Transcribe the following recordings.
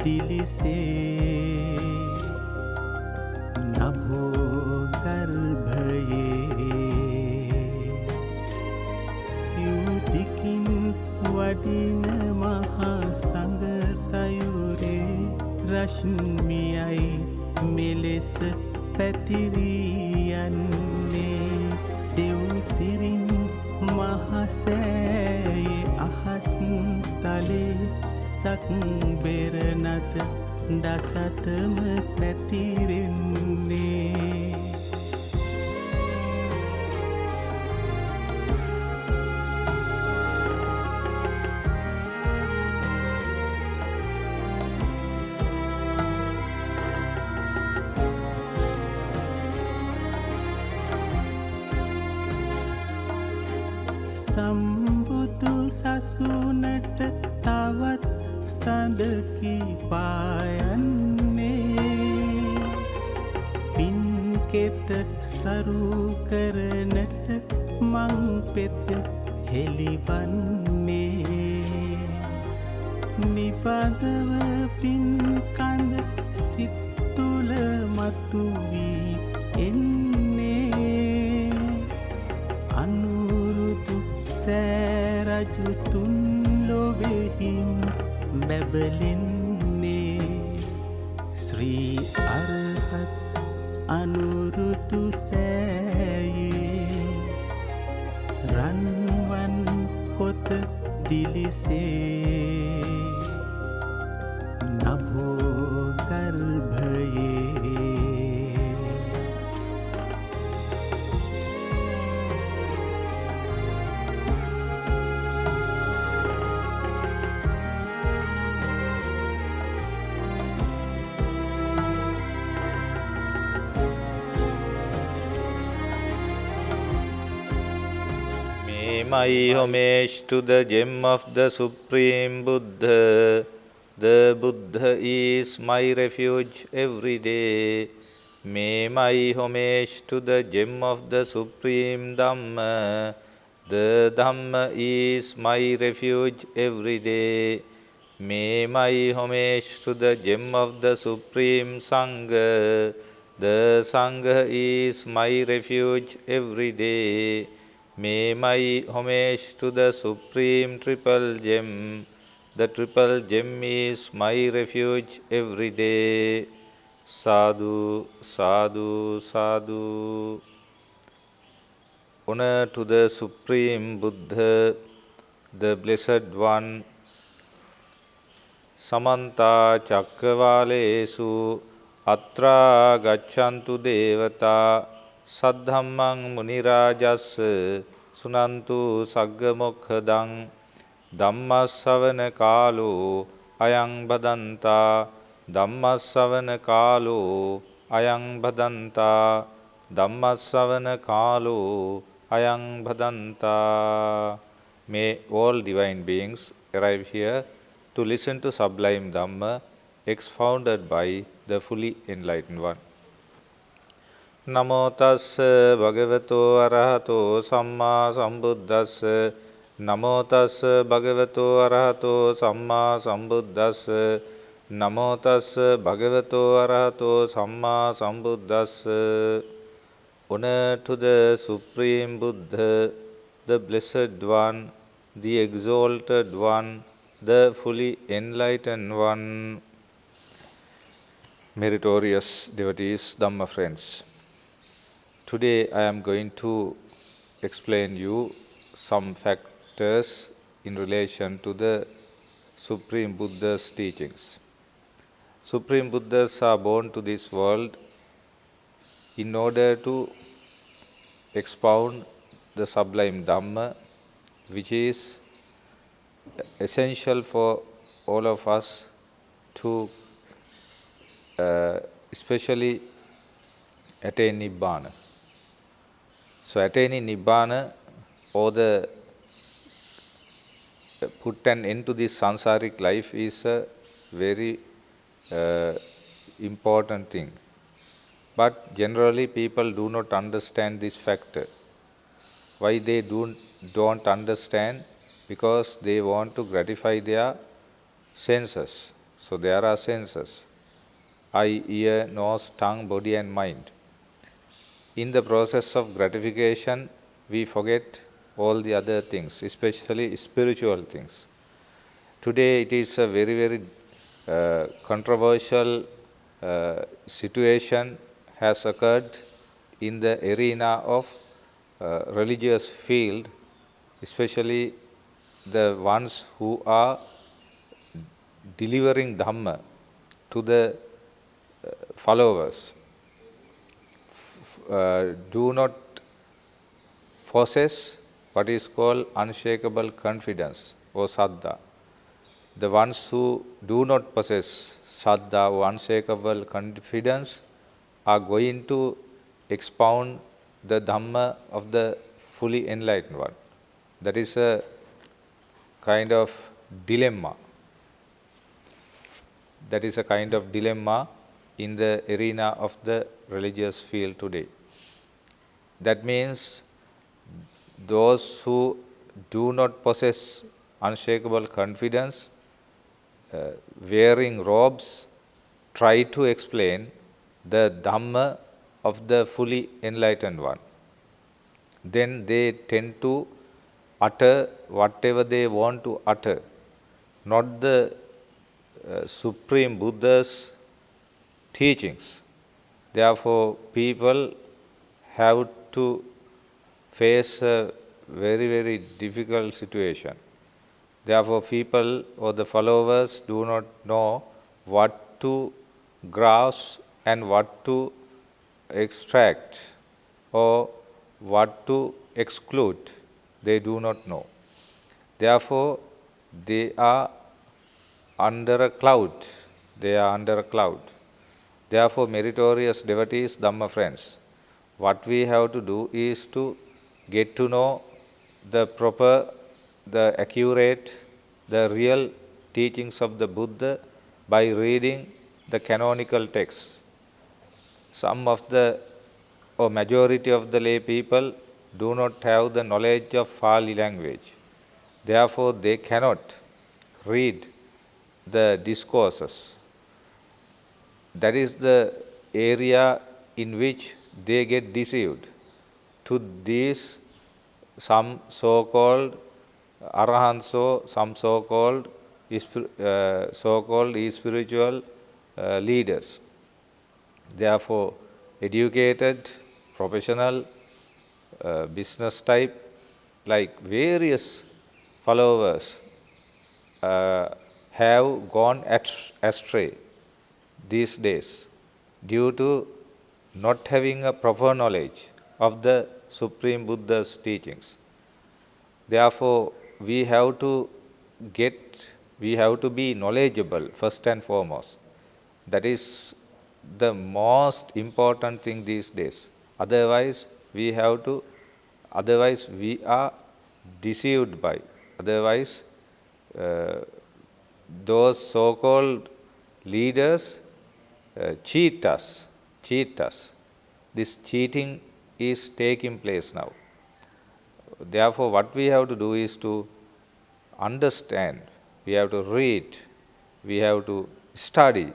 දිලිසේ නභෝ ගර්භයේ සිව්දිකින් වඩින මහා සංඝ සයුරේ රශ්මියයි මෙලෙස පැතිරී යන්නේ දෙව් සිරින් මහසෑයේ අහස් තලේ සක් බෙර නත දසතම පැතිරෙන්නේ සම්බුදු සසුනට තවත් සඳකි පායන්නේ පින්කෙත සරු කරනට මං පෙත හෙළිවන්නේ නිපදව පින් කඳ සිත් තුළ මතු වී එන්නේ අනුරුදු සෑරජු තුන් ලොවෙහිම බැබලෙන්නේ ශ්‍රී අරහත් අනුරුදු සෑයේ රන්වන් කොත දිලිසේ නභෝ ගර්භයේ My homage to the gem of the Supreme Buddha. The Buddha is my refuge every day. May my homage to the gem of the Supreme Dhamma. The Dhamma is my refuge every day. May my homage to the gem of the Supreme Sangha. The Sangha is my refuge every day. May my homage to the Supreme Triple Gem. The Triple Gem is my refuge every day. Sadhu, sadhu, sadhu. Honor to the Supreme Buddha, the Blessed One. Samanta Chakravalesu Atra Gachantu Devata Saddhammang Munirajas Sunantu Saggamokkhadan Dhammasavana Kaalo Ayang Badanta Dhammasavana Kaalo Ayang Badanta Dhammasavana Kaalo Ayang Badanta. May all divine beings arrive here to listen to sublime Dhamma expounded by the fully enlightened one. Namo tassa bhagavato arahato samma sambuddhassa. Namo tassa bhagavato arahato samma sambuddhassa. Namo tassa bhagavato arahato samma sambuddhassa. Honor to the Supreme Buddha, the Blessed One, the Exalted One, the fully enlightened one. Meritorious devotees, Dhamma friends. Today I am going to explain you some factors in relation to the Supreme Buddha's teachings. Supreme Buddhas are born to this world in order to expound the sublime Dhamma, which is essential for all of us to especially attain Nibbana. So attaining Nibbana, or the put an end to this sansaric life, is a very important thing. But generally people do not understand this factor. Why they don't understand? Because they want to gratify their senses. So there are senses: eye, ear, nose, tongue, body and mind. In the process of gratification, we forget all the other things, especially spiritual things. Today it is a very, very controversial situation has occurred in the arena of religious field, especially the ones who are delivering Dhamma to the followers. Do not possess what is called unshakable confidence or saddha. The ones who do not possess saddha or unshakable confidence are going to expound the Dhamma of the fully enlightened one. That is a kind of dilemma. That is a kind of dilemma in the arena of the religious field today. That means those who do not possess unshakable confidence, wearing robes, try to explain the Dhamma of the fully enlightened one. Then they tend to utter whatever they want to utter, not the Supreme Buddha's teachings. Therefore, people have to face a very, very difficult situation. Therefore, people or the followers do not know what to grasp and what to extract or what to exclude. They do not know. Therefore, they are under a cloud. They are under a cloud. Therefore, meritorious devotees, Dhamma friends, what we have to do is to get to know the proper, the accurate, the real teachings of the Buddha by reading the canonical texts. Some of the, or majority of the lay people do not have the knowledge of Pali language. Therefore, they cannot read the discourses. That is the area in which they get deceived. To these, some so-called Arahanso, some so-called spiritual leaders. Therefore, educated, professional, business type, like various followers have gone astray these days due to not having a proper knowledge of the Supreme Buddha's teachings. Therefore, we have to be knowledgeable first and foremost. That is the most important thing these days. Otherwise, we are deceived by. Otherwise, those so-called leaders cheat us. This cheating is taking place now. Therefore, what we have to do is to understand, we have to read, we have to study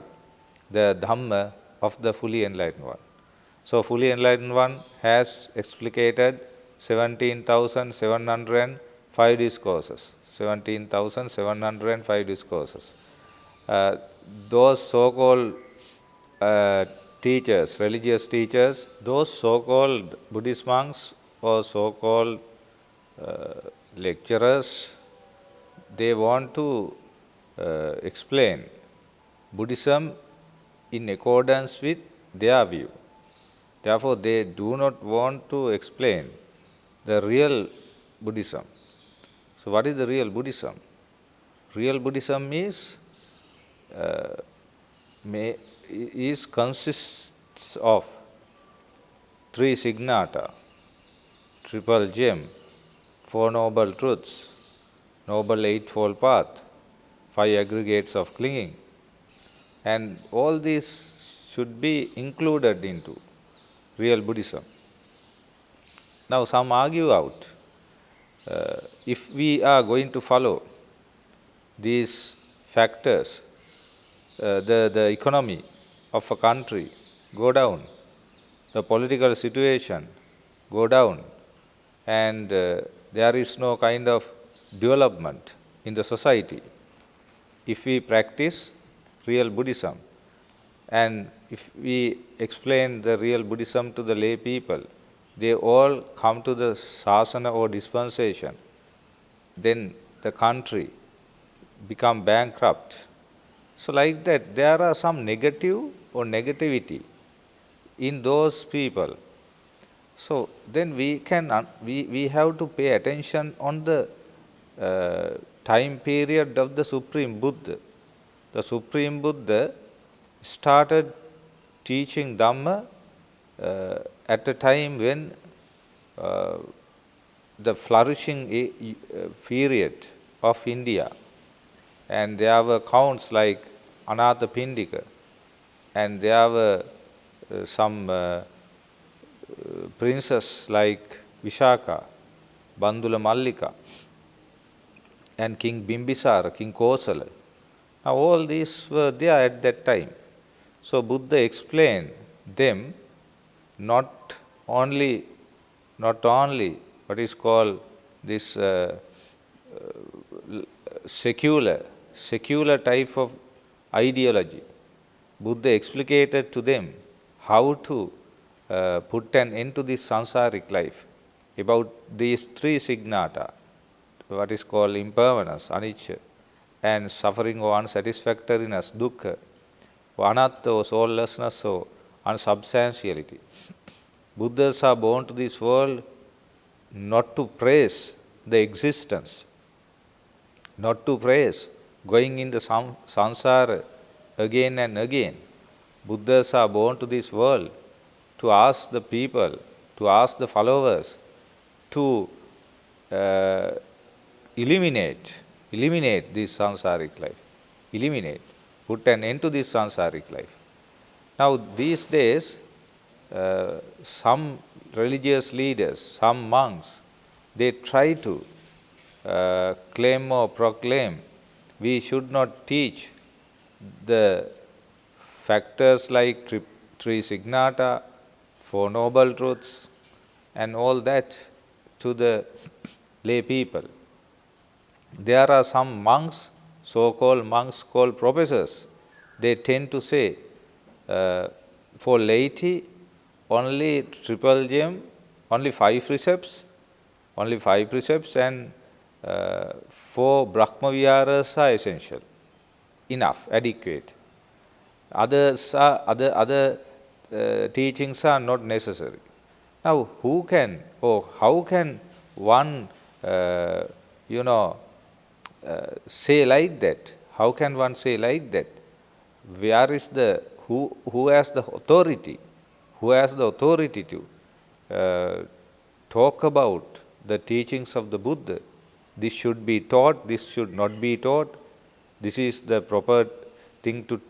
the Dhamma of the fully enlightened one. So, fully enlightened one has explicated 17,705 discourses. 17,705 discourses. Those so-called teachers, religious teachers, those so-called Buddhist monks or so-called lecturers, they want to explain Buddhism in accordance with their view. Therefore, they do not want to explain the real Buddhism. So, what is the real Buddhism? Real Buddhism consists of 3 signata, triple gem, 4 noble truths, noble eightfold path, 5 aggregates of clinging, and all these should be included into real Buddhism. Now, some argue out, if we are going to follow these factors, the economy of a country go down, the political situation go down, and there is no kind of development in the society. If we practice real Buddhism, and if we explain the real Buddhism to the lay people, they all come to the sasana or dispensation, then the country become bankrupt. So like that, there are some negative or negativity in those people. So then we have to pay attention on the time period of the Supreme Buddha. The Supreme Buddha started teaching Dhamma at a time when the flourishing period of India, and there were counts like Anathapindika, and there were some princes like Vishaka, Bandula Mallika, and King Bimbisara, King Kosala. Now all these were there at that time. So Buddha explained them not only what is called this secular type of ideology. Buddha explicated to them how to put an end to this sansaric life, about these three signata, what is called impermanence, anicca, and suffering or unsatisfactoriness, dukkha, or anatta or soullessness or unsubstantiality. Buddhas are born to this world not to praise the existence, not to praise going in the samsara again and again. Buddhas are born to this world to ask the people, to ask the followers to eliminate this sansaric life, put an end to this sansaric life. Now these days, some religious leaders, some monks, they try to claim or proclaim we should not teach the factors like three signata, Four Noble Truths, and all that to the lay people. There are some monks, so-called monks called professors. They tend to say, for laity, only triple gem, only five precepts, and 4 Brahma Viharas are essential, enough, adequate. Other teachings are not necessary. Now, who can or how can one, say like that? How can one say like that? Where is the who has the authority? Who has the authority to talk about the teachings of the Buddha? This should be taught, this should not be taught. This is the proper thing to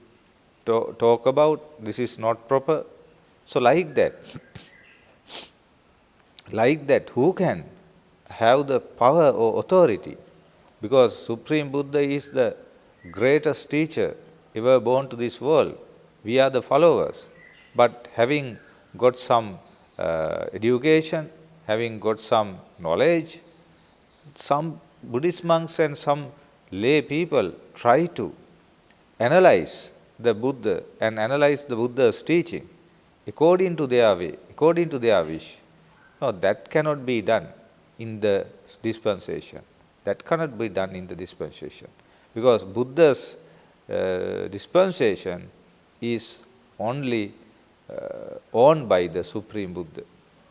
talk about, this is not proper. So like that, who can have the power or authority? Because Supreme Buddha is the greatest teacher ever born to this world. We are the followers. But having got some education, having got some knowledge, some Buddhist monks and some lay people try to analyze the Buddha and analyze the Buddha's teaching according to their way, according to their wish. No, that cannot be done in the dispensation. That cannot be done in the dispensation. Because Buddha's dispensation is only owned by the Supreme Buddha.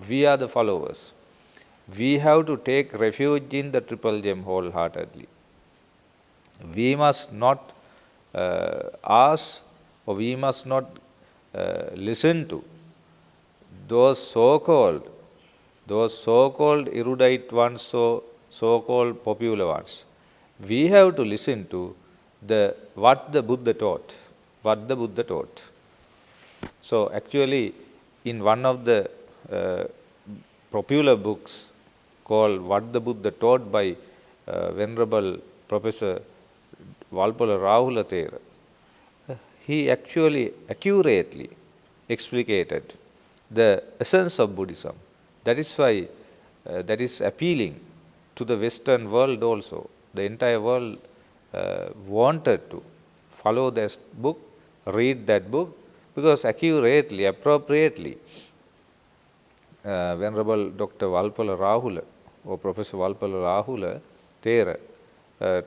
We are the followers. We have to take refuge in the Triple Gem wholeheartedly. We must not ask, or we must not listen to those so-called erudite ones, so-called popular ones. We have to listen to what the Buddha taught. So actually, in one of the popular books called What the Buddha Taught by Venerable Professor Valpola Rahula Thero, he actually accurately explicated the essence of Buddhism. That is why that is appealing to the Western world also. The entire world wanted to follow this book, read that book, because accurately, appropriately, Venerable Dr. Valpala Rahula or Professor Valpala Rahula Thero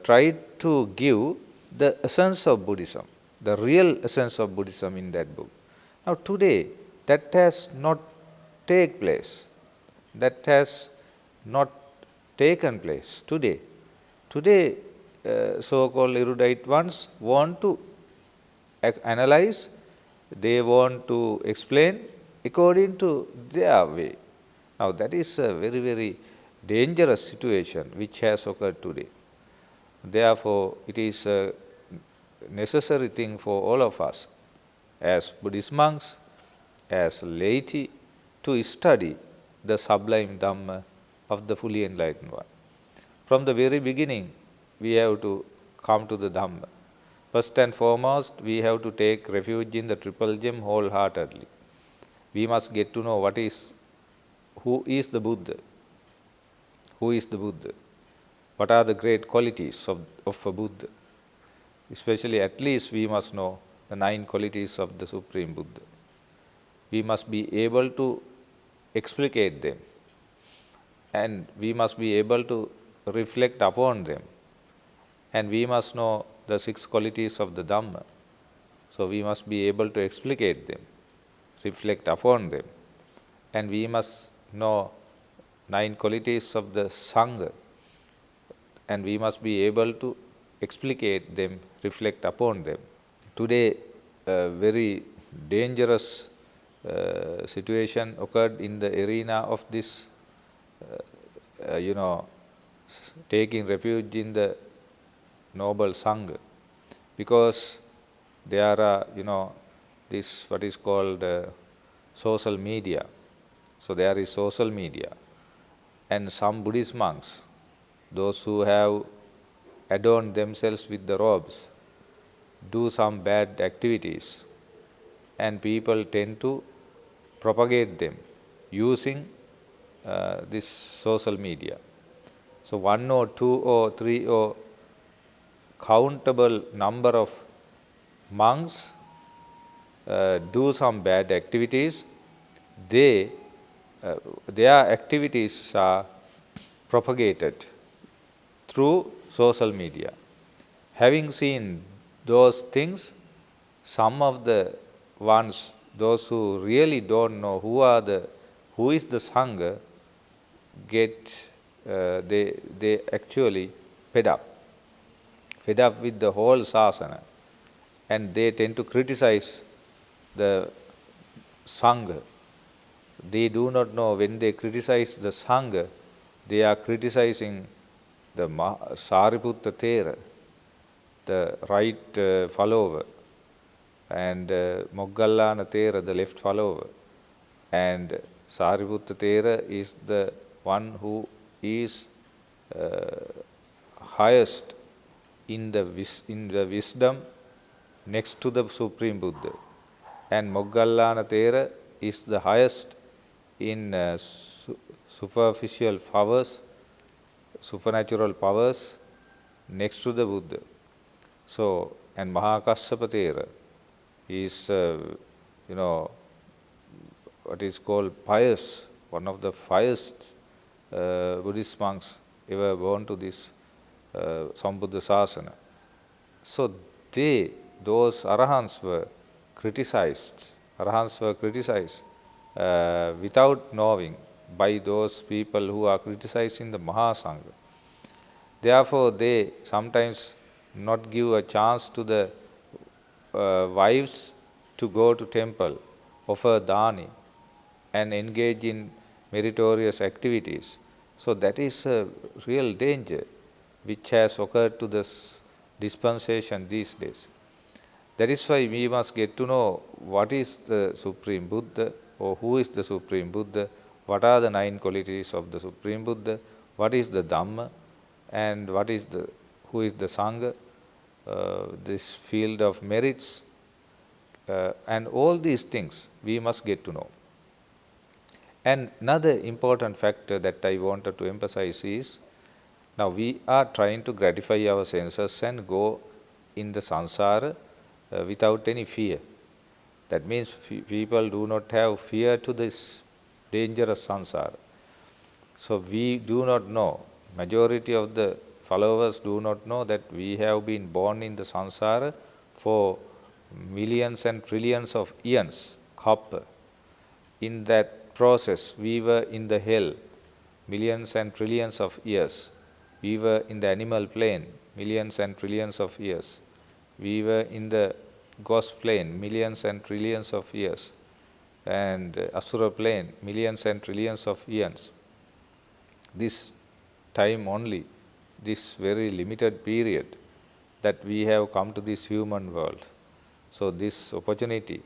tried to give the essence of Buddhism, the real essence of Buddhism in that book. Now today, that has not taken place. That has not taken place today. Today, so-called erudite ones want to analyze, they want to explain according to their way. Now that is a very, very dangerous situation which has occurred today. Therefore, it is a necessary thing for all of us as Buddhist monks, as laity, to study the sublime Dhamma of the fully enlightened one. From the very beginning, we have to come to the Dhamma. First and foremost, we have to take refuge in the Triple Gem wholeheartedly. We must get to know who is the Buddha. Who is the Buddha? What are the great qualities of a Buddha? Especially, at least we must know the 9 qualities of the Supreme Buddha. We must be able to explicate them, and we must be able to reflect upon them, and we must know the 6 qualities of the Dhamma. So we must be able to explicate them, reflect upon them, and we must know 9 qualities of the Sangha, and we must be able to explicate them, reflect upon them. Today, a very dangerous situation occurred in the arena of this, taking refuge in the noble Sangha, because there are, this what is called social media. So there is social media, and some Buddhist monks, those who have adorned themselves with the robes, do some bad activities, and people tend to propagate them using this social media. So 1 or 2 or 3 or countable number of monks do some bad activities. Their activities are propagated through social media. Having seen those things, some of the ones, those who really don't know who is the Sangha, they actually fed up with the whole sasana, and they tend to criticize the Sangha. They do not know, when they criticize the Sangha, they are criticizing the Sariputta Thero, the right follower, and Moggallana Thero, the left follower. And Sariputta Thero is the one who is highest in the wisdom next to the Supreme Buddha. And Moggallana Thero is the highest in superficial powers, supernatural powers next to the Buddha. So, and Mahakassapa Thero is, what is called pious, one of the highest Buddhist monks ever born to this Sambuddha Sasana. So those Arahants were criticized. Without knowing, by those people who are criticizing the Mahasangha. Therefore, they sometimes not give a chance to the wives to go to temple, offer dani, and engage in meritorious activities. So that is a real danger which has occurred to this dispensation these days. That is why we must get to know what is the Supreme Buddha, or who is the Supreme Buddha, what are the 9 qualities of the Supreme Buddha, what is the Dhamma, and who is the Sangha, this field of merits, And all these things we must get to know. And another important factor that I wanted to emphasize is, now we are trying to gratify our senses and go in the samsara without any fear. That means people do not have fear to this dangerous samsara. So we do not know, majority of the followers do not know that we have been born in the samsara for millions and trillions of eons, copper. In that process, we were in the hell, millions and trillions of years. We were in the animal plane, millions and trillions of years. We were in the ghost plane, millions and trillions of years. And asura plane, millions and trillions of eons. This time only, this very limited period that we have come to this human world. So this opportunity,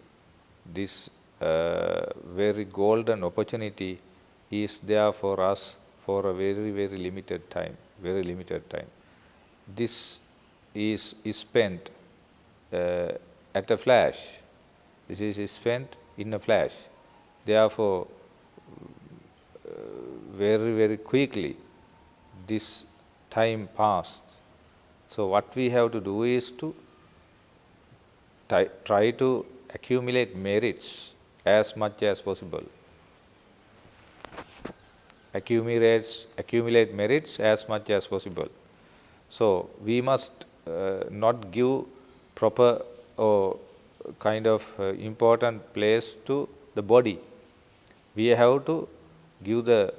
this very golden opportunity is there for us for a very, very limited time, very limited time. This is spent at a flash. This is spent in a flash. Therefore, very, very quickly, this time passed. So what we have to do is to try to accumulate merits as much as possible. Accumulate merits as much as possible. So we must not give proper or kind of important place to the body. We have to give the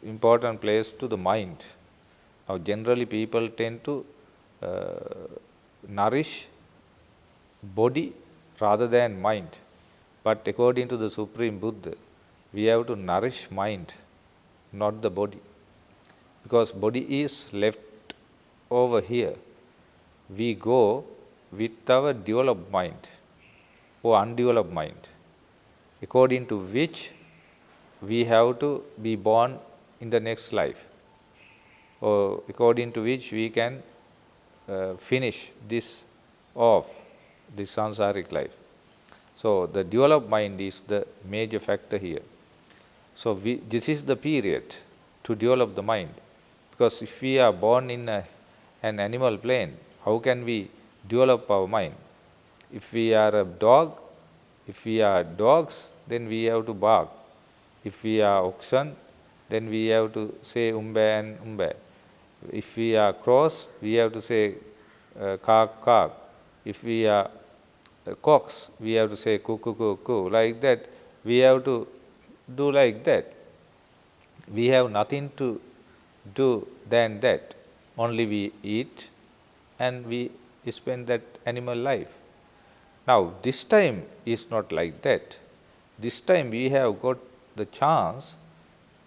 important place to the mind. Now generally people tend to nourish body rather than mind. But according to the Supreme Buddha, we have to nourish mind, not the body. Because body is left over here. We go with our developed mind or undeveloped mind, according to which we have to be born in the next life, or according to which we can finish this off, this sansaric life. So the developed mind is the major factor here. So this is the period to develop the mind, because if we are born in an animal plane, how can we develop our mind? If we are a dog, if we are dogs, then we have to bark. If we are oxen, then we have to say umbe and umbe. If we are crows, we have to say kak, kak. If we are cocks, we have to say cuckoo, cuckoo. Like that, we have to do like that. We have nothing to do than that. Only we eat and we spend that animal life. Now, this time is not like that. This time we have got the chance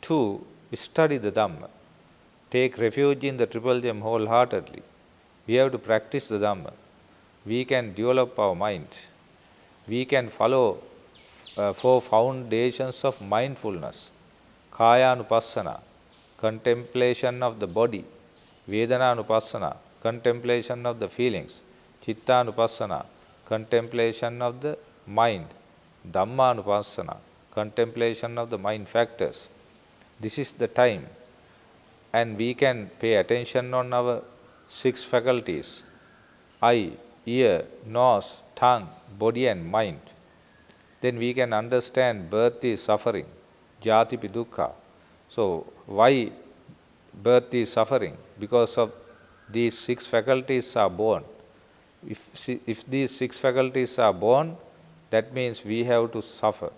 to study the Dhamma, take refuge in the Triple Gem wholeheartedly. We have to practice the Dhamma. We can develop our mind. We can follow 4 foundations of mindfulness: Kaya-anupassana, contemplation of the body; Vedana-anupassana, contemplation of the feelings; Chitta-anupassana, contemplation of the mind; Dhamma-anupassana, contemplation of the mind factors. This is the time, and we can pay attention on our 6 faculties: eye, ear, nose, tongue, body and mind. Then we can understand birth is suffering, jatipi dukkha. So why birth is suffering? Because of these 6 faculties are born. If these 6 faculties are born, that means we have to suffer.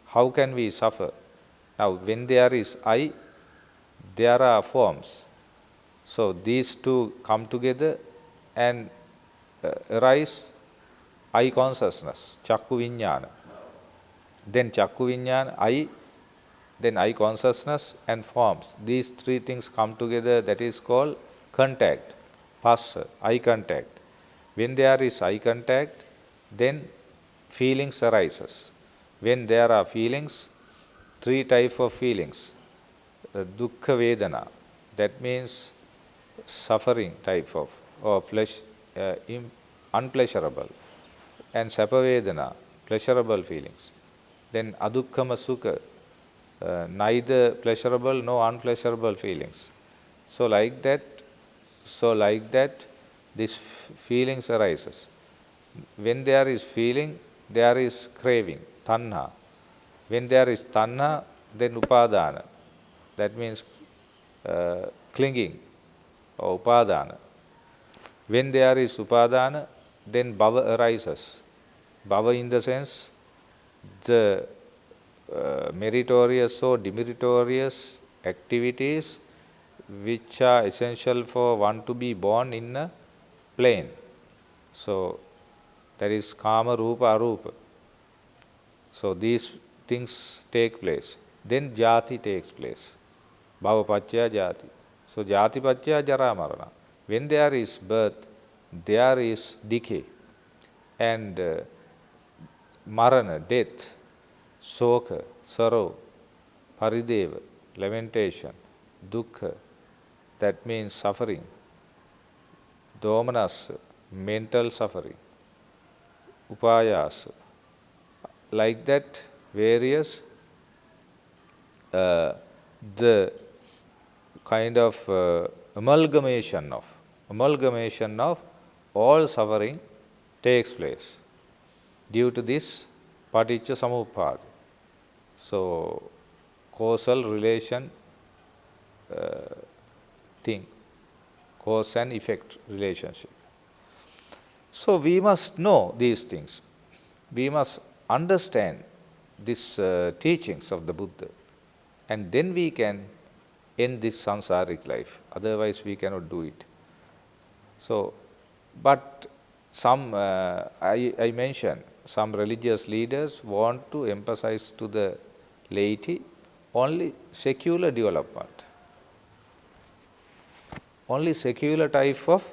How can we suffer? Now when there is I, there are forms. So these two come together and arise I consciousness, chakku viññāna. Then chakku viññāna, I, then I consciousness and forms. These 3 things come together, that is called contact, phassa, eye contact. When there is eye contact, then feelings arises. When there are feelings, 3 types of feelings. Dukkha vedana, that means suffering type of, or unpleasurable. and Sapavedana, pleasurable feelings. Then Adukkama Sukha, neither pleasurable nor unpleasurable feelings. So like that, these feelings arises. When there is feeling, there is craving, tanha. When there is tanha, then upadana. That means clinging or upadana. When there is upadana, then bhava arises. Bhava in the sense, the meritorious or demeritorious activities which are essential for one to be born in a plane. So that is kama, rupa, arupa. So these things take place. Then jati takes place. Bhava pacchaya jati. So jati pacchaya jara marana. When there is birth, there is decay. And marana, death, soka, sorrow, parideva, lamentation, dukkha, that means suffering, domanas, mental suffering, upayas, like that various the kind of amalgamation of all suffering takes place due to this paticca samuppada. So causal relation thing, cause and effect relationship. So we must know these things. We must understand these teachings of the Buddha, and then we can end this samsaric life. Otherwise we cannot do it. So, but some, I mentioned, some religious leaders want to emphasize to the laity only secular development, only secular type of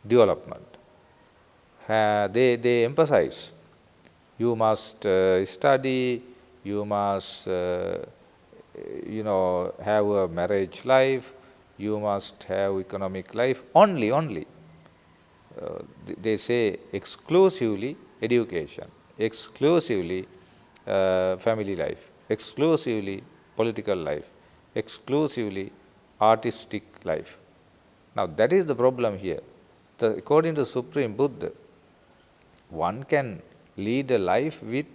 development. They emphasize, you must study, you must have a marriage life, you must have economic life, only. They say exclusively education, exclusively family life, exclusively political life, exclusively artistic life. Now that is the problem here. According to Supreme Buddha, one can lead a life with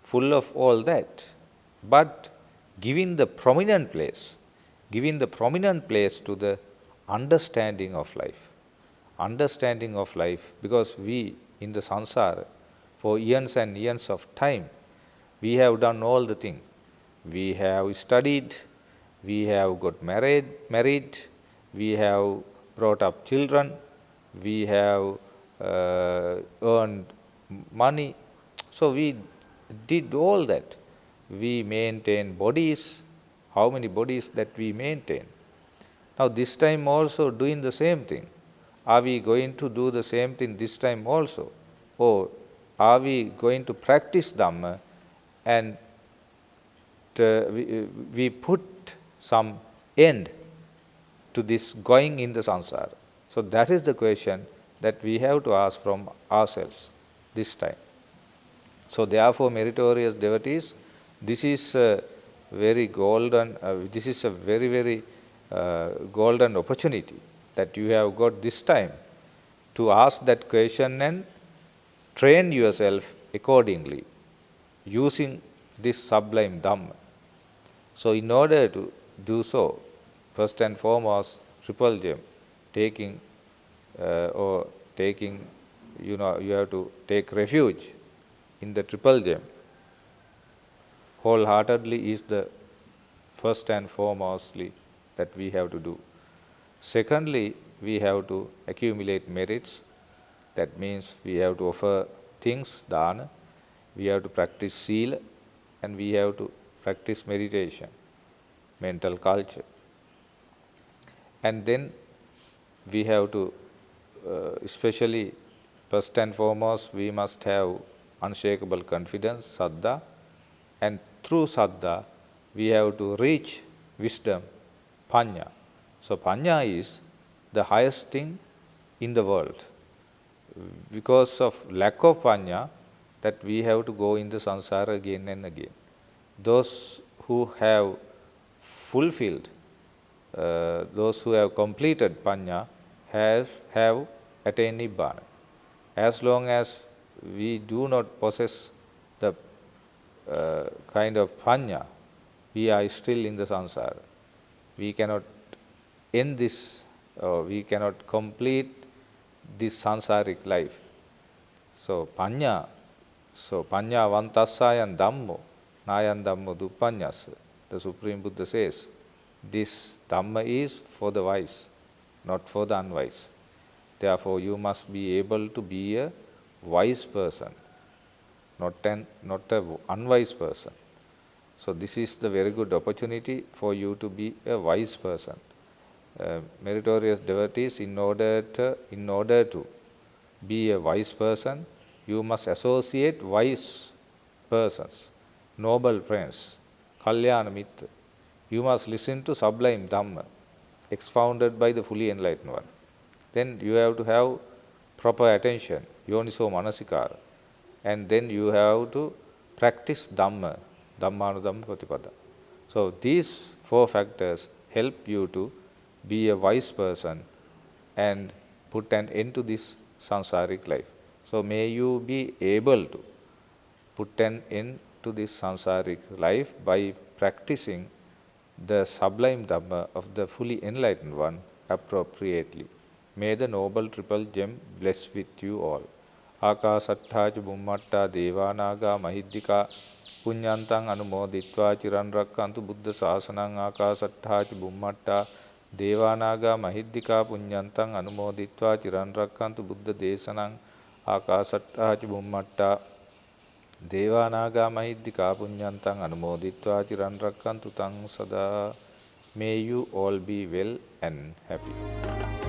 full of all that, but giving the prominent place to the understanding of life. Understanding of life, because we in the samsara, for eons and eons of time, we have done all the things. We have studied, we have got married, we have brought up children, we have earned money. So we did all that. We maintain bodies. How many bodies that we maintain? Now this time also doing the same thing. Are we going to do the same thing this time also? Or are we going to practice Dhamma and we put some end to this going in the samsara? So that is the question that we have to ask from ourselves this time. So therefore, meritorious devotees, this is a very golden, very golden opportunity that you have got this time to ask that question and train yourself accordingly using this sublime Dhamma. So in order to do so, first and foremost, triple gem, you have to take refuge in the triple gem. Wholeheartedly is the first and foremostly that we have to do. Secondly, we have to accumulate merits. That means we have to offer things, dana, we have to practice sila, and we have to practice meditation, mental culture. And then we have to, especially first and foremost, we must have unshakable confidence, saddha, and through saddha, we have to reach wisdom, panya. So panya is the highest thing in the world. Because of lack of panya, that we have to go in the samsara again and again. Those who have fulfilled, those who have completed panya have attained nibbana. As long as we do not possess the kind of panya, we are still in the samsara. We cannot end this, we cannot complete this sansaric life. So panya vantassayan dhammo, nayan dhammo duppanyassa. The Supreme Buddha says, this dhamma is for the wise, not for the unwise. Therefore, you must be able to be a wise person, not an unwise person. So this is the very good opportunity for you to be a wise person. Meritorious devotees, in order to be a wise person, you must associate wise persons, noble friends, kalyana mitra. You must listen to sublime dhamma, expounded by the fully enlightened one. Then you have to have proper attention, yoniso manasikara, and then you have to practice dhamma, dhammanudhamma pratipada. So these four factors help you to be a wise person and put an end to this sansaric life. So may you be able to put an end to this sansaric life by practicing the sublime dhamma of the fully enlightened one appropriately. May the noble triple gem bless with you all. Akasattha ca bummatta devanaga mahiddhika punyantang anumoditva chiran rakkantu buddha sasanang. Akasattha ca bummatta devanaga mahiddhika punyantang anumoditva chiran rakkantu buddha desanang. Akasattha ca bummatta devanaga mahiddhika punyantang anumoditva chiran rakkantu tang sada. May you all be well and happy.